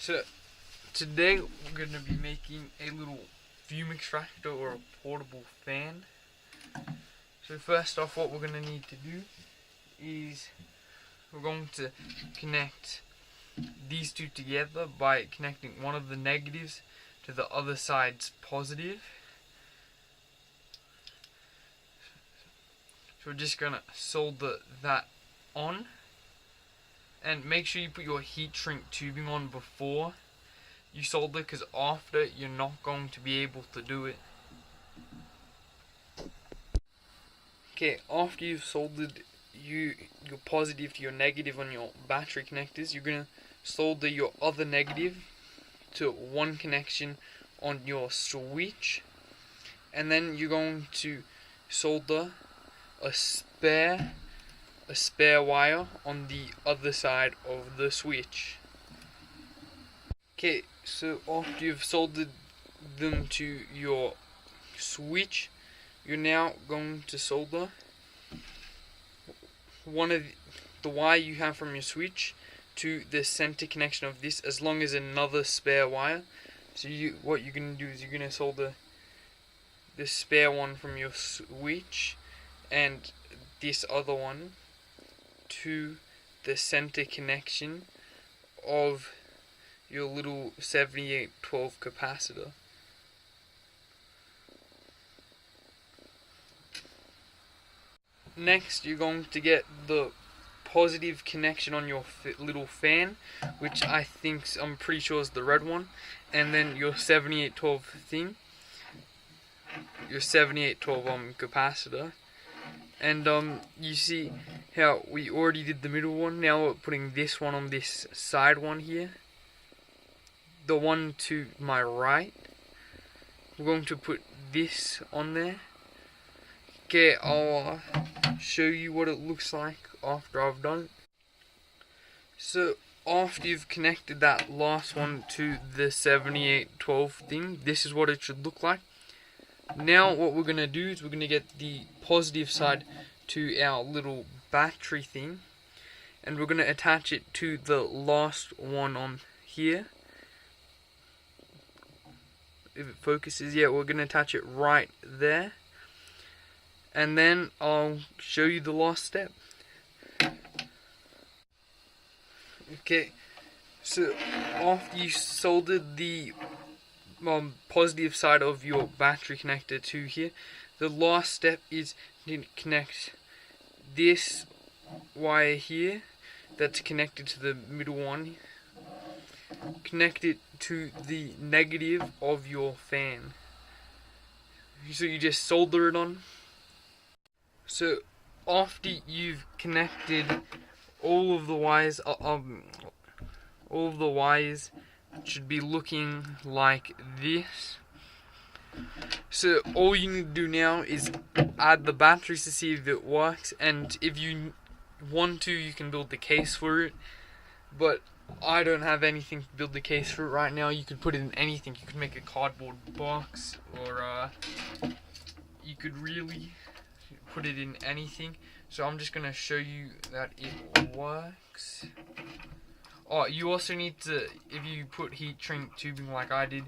So today we're going to be making a little fume extractor or a portable fan. So first off, what we're going to need to do is we're going to connect these two together by connecting one of the negatives to the other side's positive. So we're just going to solder that on. And make sure you put your heat shrink tubing on before you solder, because after you're not going to be able to do it. Okay, after you've soldered your positive to your negative on your battery connectors, you're going to solder your other negative to one connection on your switch, and then you're going to solder a spare wire on the other side of the switch. Okay, so after you've soldered them to your switch, you're now going to solder one of the wire you have from your switch to the center connection of this, as long as another spare wire. So what you're going to do is you're going to solder the spare one from your switch and this other one to the center connection of your little 7812 capacitor. Next, you're going to get the positive connection on your little fan, which I'm pretty sure is the red one, and then your 7812 thing, your 7812 capacitor. And you see how we already did the middle one. Now we're putting this one on this side one here. The one to my right, we're going to put this on there. Okay, I'll show you what it looks like after I've done it. So after you've connected that last one to the 7812 thing, this is what it should look like. Now what we're going to do is we're going to get the positive side to our little battery thing, and we're going to attach it to the last one on here. If it focuses, yeah, we're going to attach it right there, and then I'll show you the last step. Okay, so after you soldered the positive side of your battery connector to here, the last step is to connect this wire here that's connected to the middle one, connect it to the negative of your fan. So you just solder it on. So after you've connected all of the wires, should be looking like this. So all you need to do now is add the batteries to see if it works, and if you want to, you can build the case for it, but I don't have anything to build the case for it right now. You could put it in anything. You could make a cardboard box, or you could really put it in anything. So I'm just going to show you that it works. Oh, you also need to, if you put heat shrink tubing like I did,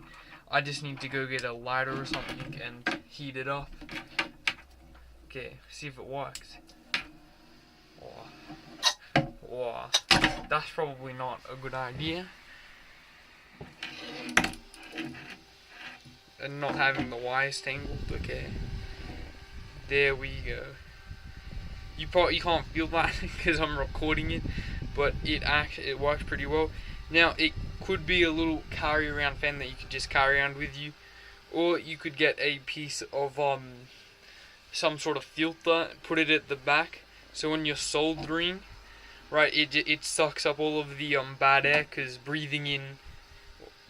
I just need to go get a lighter or something and heat it up. Okay, see if it works. Oh, that's probably not a good idea. And not having the wires tangled. Okay, there we go. You can't feel that because I'm recording it, but it works pretty well. Now it could be a little carry around fan that you could just carry around with you, or you could get a piece of some sort of filter, put it at the back, so when you're soldering, right, it sucks up all of the bad air, because breathing in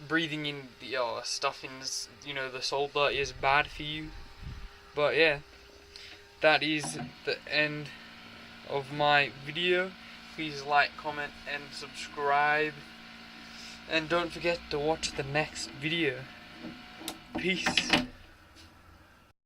the stuff in this, the solder is bad for you. But yeah, that is the end of my video. Please like, comment, and subscribe. And don't forget to watch the next video. Peace.